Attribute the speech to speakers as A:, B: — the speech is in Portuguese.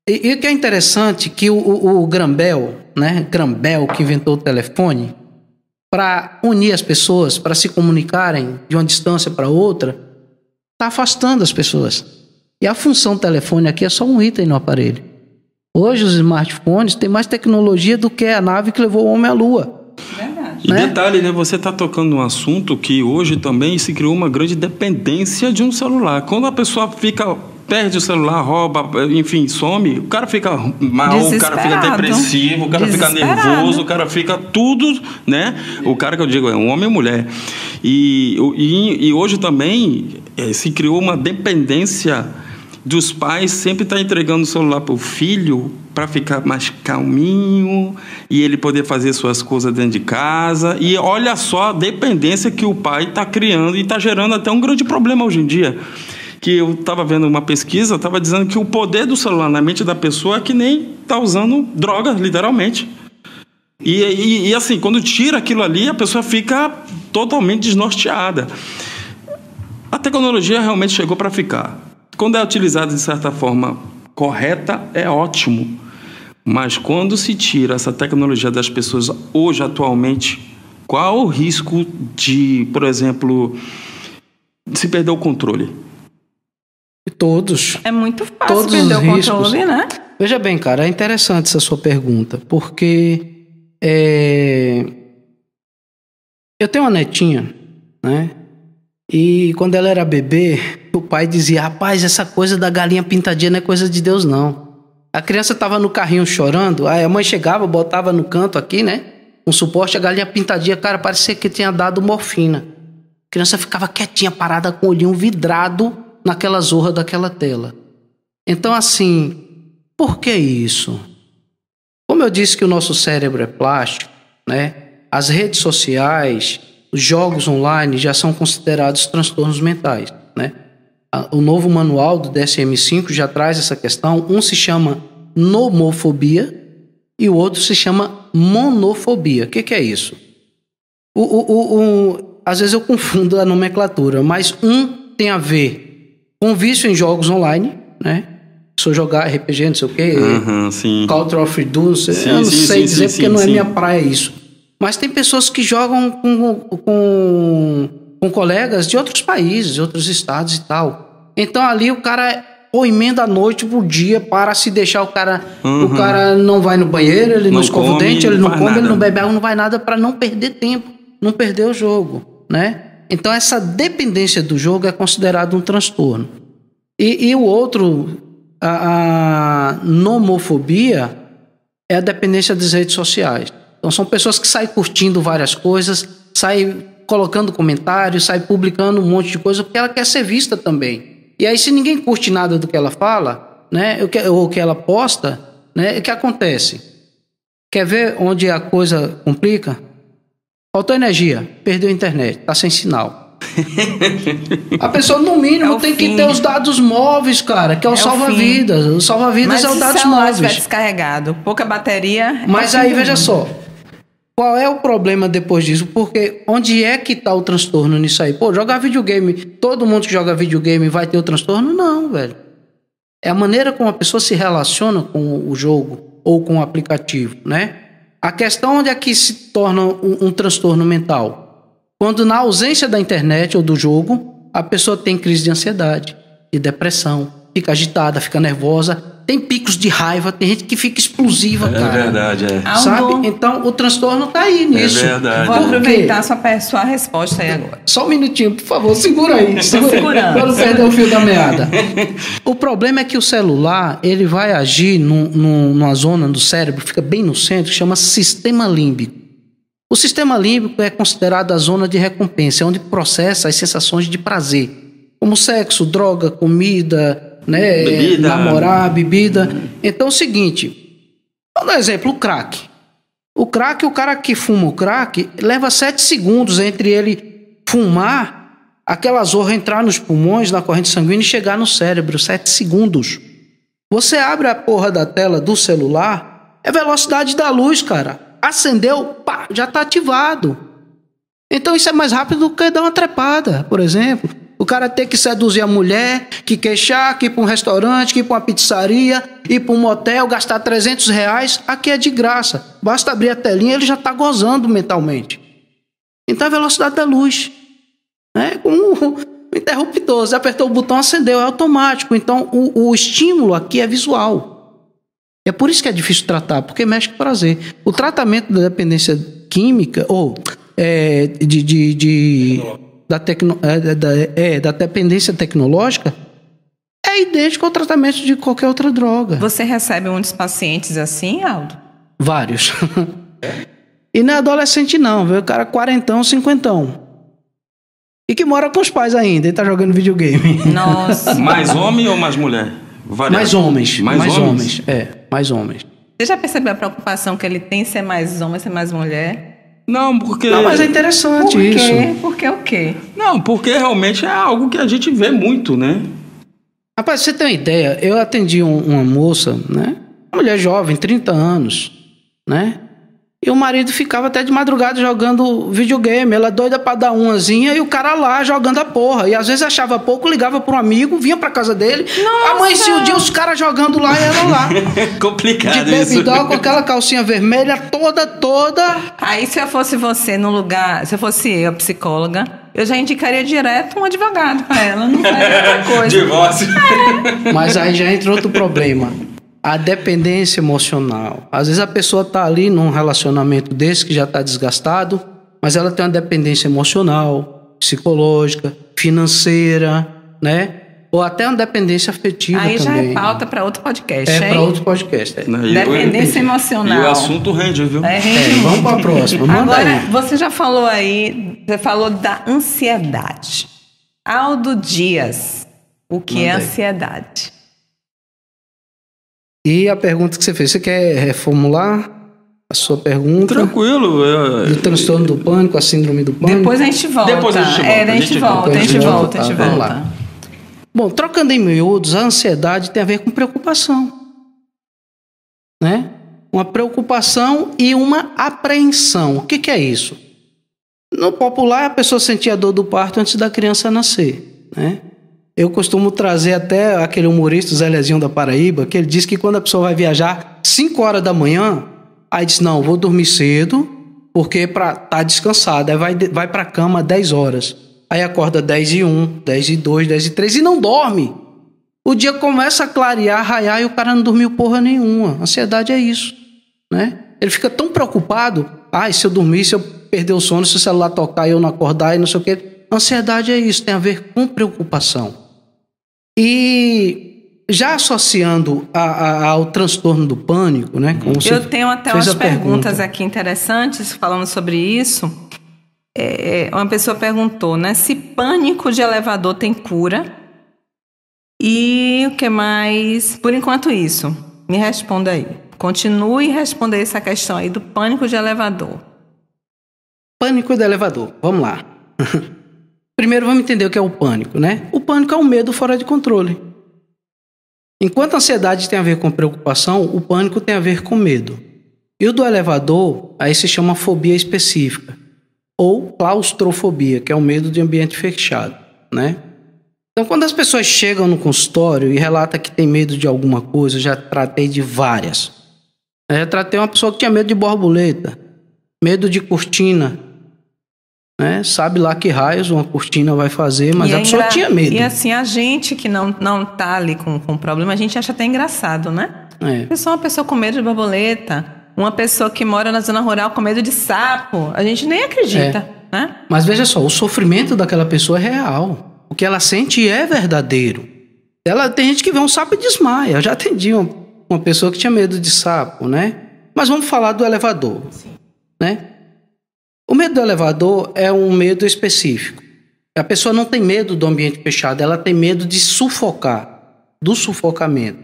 A: E o que é interessante que o Graham Bell, né? Graham Bell, que inventou o telefone, para unir as pessoas, para se comunicarem de uma distância para outra, está afastando as pessoas. E a função do telefone aqui é só um item no aparelho. Hoje os smartphones têm mais tecnologia do que a nave que levou o homem à Lua.
B: E
A: né?
B: detalhe, né? Você está tocando num assunto que hoje também se criou uma grande dependência de um celular. Quando a pessoa perde o celular, rouba, enfim, some, o cara fica mal, o cara fica depressivo, o cara fica nervoso, o cara fica tudo, né? O cara que eu digo é um homem ou mulher. E hoje também se criou uma dependência dos pais sempre estar entregando o celular para o filho para ficar mais calminho e ele poder fazer suas coisas dentro de casa. E olha só a dependência que o pai está criando e está gerando até um grande problema hoje em dia. Que eu estava vendo uma pesquisa, estava dizendo que o poder do celular na mente da pessoa é que nem está usando droga, literalmente. E assim, quando tira aquilo ali, a pessoa fica totalmente desnorteada. A tecnologia realmente chegou para ficar. Quando é utilizada de certa forma correta, é ótimo. Mas quando se tira essa tecnologia das pessoas hoje, atualmente, qual o risco de, por exemplo, se perder o controle?
A: Todos.
C: É muito fácil
A: todos
C: perder
A: os
C: o
A: riscos.
C: controle, né?
A: Veja bem, cara, é interessante essa sua pergunta, porque eu tenho uma netinha, né? E quando ela era bebê, o pai dizia: rapaz, essa coisa da galinha pintadinha não é coisa de Deus, não. A criança estava no carrinho chorando, aí a mãe chegava, botava no canto aqui, né? Um suporte, a galinha pintadinha, cara, parecia que tinha dado morfina. A criança ficava quietinha, parada com o olhinho vidrado naquela zorra daquela tela. Então, assim, por que isso? Como eu disse que o nosso cérebro é plástico, né? As redes sociais, os jogos online já são considerados transtornos mentais, né? O novo manual do DSM-5 já traz essa questão. Um se chama nomofobia e o outro se chama monofobia. O que é isso? Às vezes eu confundo a nomenclatura, mas um tem a ver com vício em jogos online, né? Se eu jogar RPG, não sei o quê, Call of Duty, eu não sei dizer porque não é minha praia isso. Mas tem pessoas que jogam com colegas de outros países, de outros estados e tal. Então ali o cara emenda a noite pro dia para se deixar o cara... O cara não vai no banheiro, ele não escova o dente, ele não come, nada. Ele não bebe água, não vai nada para não perder tempo, não perder o jogo, né? Então essa dependência do jogo é considerado um transtorno. E o outro, a nomofobia, é a dependência das redes sociais. Então são pessoas que saem curtindo várias coisas, saem colocando comentários, saem publicando um monte de coisa, porque ela quer ser vista também. E aí se ninguém curte nada do que ela fala, né, ou que ela posta, né, o que acontece? Quer ver onde a coisa complica? Faltou energia, perdeu a internet, está sem sinal. A pessoa, no mínimo, tem que ter os dados móveis, cara, que é o salva-vidas. O salva-vidas é o dados móveis. Mas se
C: descarregado, pouca bateria...
A: Mas aí, veja só, qual é o problema depois disso? Porque onde é que está o transtorno nisso aí? Pô, jogar videogame, todo mundo que joga videogame vai ter o transtorno? Não, velho. É a maneira como a pessoa se relaciona com o jogo ou com o aplicativo, né? A questão onde é que se torna um transtorno mental? Quando na ausência da internet ou do jogo, a pessoa tem crise de ansiedade, de depressão, fica agitada, fica nervosa, tem picos de raiva, tem gente que fica explosiva, cara.
B: É verdade,
A: Sabe? Então o transtorno tá aí nisso.
B: É verdade.
C: Vou aproveitar sua resposta aí agora.
A: Só um minutinho, por favor, segura aí.
C: Segurando.
A: Para não perder o fio da meada. O problema é que o celular, ele vai agir numa zona do cérebro, fica bem no centro, que chama sistema límbico. O sistema límbico é considerado a zona de recompensa, é onde processa as sensações de prazer, como sexo, droga, comida, né,
B: bebida.
A: Namorar, bebida. Então é o seguinte, vamos dar um exemplo, o crack. O cara que fuma o crack, leva 7 segundos entre ele fumar, aquela zorra entrar nos pulmões, na corrente sanguínea e chegar no cérebro, 7 segundos. Você abre a porra da tela do celular, é velocidade da luz, cara. Acendeu, pá, já está ativado. Então isso é mais rápido do que dar uma trepada, por exemplo. O cara ter que seduzir a mulher, que queixar, que ir para um restaurante, que ir para uma pizzaria, ir para um motel, gastar R$300, aqui é de graça. Basta abrir a telinha, ele já está gozando mentalmente. Então, a velocidade da luz. Né? Como um interruptor, você apertou o botão, acendeu, é automático. Então, o estímulo aqui é visual. É por isso que é difícil tratar, porque mexe com o prazer. O tratamento da dependência química, ou da dependência tecnológica, é idêntico ao tratamento de qualquer outra droga.
C: Você recebe muitos pacientes assim, Aldo?
A: Vários. E não é adolescente não, viu? O cara 40, 50. E que mora com os pais ainda, ele tá jogando videogame.
C: Nossa.
B: Mais homem ou mais mulher?
A: Mais homens. Mais homens. Mais homens.
C: Você já percebeu a preocupação que ele tem ser mais homem, ser mais mulher?
B: Não, porque...
A: Não, mas é interessante isso.
C: Por que o quê?
B: Não, porque realmente é algo que a gente vê muito, né?
A: Rapaz, você tem uma ideia? Eu atendi uma moça, né? Uma mulher jovem, 30 anos, né? E o marido ficava até de madrugada jogando videogame. Ela doida pra dar umazinha e o cara lá jogando a porra. E às vezes achava pouco, ligava pra um amigo, vinha pra casa dele. Amanhecia o dia, os caras jogando lá e ela lá.
B: Complicado
A: de
B: isso.
A: bebidão, com aquela calcinha vermelha toda.
C: Aí se eu fosse você no lugar, se eu fosse eu, a psicóloga, eu já indicaria direto um advogado pra ela. Não faria outra coisa.
B: Divórcio.
A: Mas aí já entra outro problema. A dependência emocional. Às vezes a pessoa está ali num relacionamento desse que já está desgastado, mas ela tem uma dependência emocional, psicológica, financeira, né? Ou até uma dependência afetiva
C: aí
A: também.
C: Aí já é pauta para outro podcast, hein?
A: Para outro podcast.
C: Dependência emocional.
B: E o assunto rende, viu?
A: Vamos para a próxima. Manda
C: agora,
A: aí.
C: Você já falou aí, você falou da ansiedade. Aldo Dias, o que é ansiedade?
A: E a pergunta que você fez, você quer reformular a sua pergunta?
B: Tranquilo.
A: Do transtorno do pânico, a síndrome do pânico?
C: Depois a gente volta. A gente volta.
A: Vamos lá. Bom, trocando em miúdos, a ansiedade tem a ver com preocupação. Né? Uma preocupação e uma apreensão. O que é isso? No popular, a pessoa sentia a dor do parto antes da criança nascer, né? Eu costumo trazer até aquele humorista, o Zé Lezinho da Paraíba, que ele diz que quando a pessoa vai viajar 5 horas da manhã, aí diz, não, vou dormir cedo, porque para estar descansado. Aí vai para a cama 10 horas. Aí acorda 10:01, 10:02, 10:03 e não dorme. O dia começa a clarear, raiar e o cara não dormiu porra nenhuma. Ansiedade é isso, né? Ele fica tão preocupado, se eu dormir, se eu perder o sono, se o celular tocar e eu não acordar e não sei o quê. Ansiedade é isso, tem a ver com preocupação. E já associando ao transtorno do pânico, né? Como
C: eu tenho até umas perguntas aqui interessantes falando sobre isso. Uma pessoa perguntou, né? Se pânico de elevador tem cura. E o que mais? Por enquanto isso. Me responda aí. Continue respondendo essa questão aí do pânico de elevador.
A: Pânico de elevador. Vamos lá. Primeiro vamos entender o que é o pânico, né? O pânico é um medo fora de controle. Enquanto a ansiedade tem a ver com preocupação, o pânico tem a ver com medo. E o do elevador, aí se chama fobia específica. Ou claustrofobia, que é o medo de ambiente fechado, né? Então, quando as pessoas chegam no consultório e relatam que tem medo de alguma coisa, eu já tratei de várias. Eu já tratei uma pessoa que tinha medo de borboleta, medo de cortina, né? Sabe lá que raios uma cortina vai fazer, mas a pessoa tinha medo.
C: E assim, a gente que não tá ali com problema, a gente acha até engraçado, né? Uma pessoa com medo de borboleta, uma pessoa que mora na zona rural com medo de sapo, a gente nem acredita, né?
A: Mas veja só, o sofrimento daquela pessoa é real. O que ela sente é verdadeiro. Tem gente que vê um sapo e desmaia. Eu já atendi uma pessoa que tinha medo de sapo, né? Mas vamos falar do elevador, né? O medo do elevador é um medo específico. A pessoa não tem medo do ambiente fechado, ela tem medo de sufocar, do sufocamento.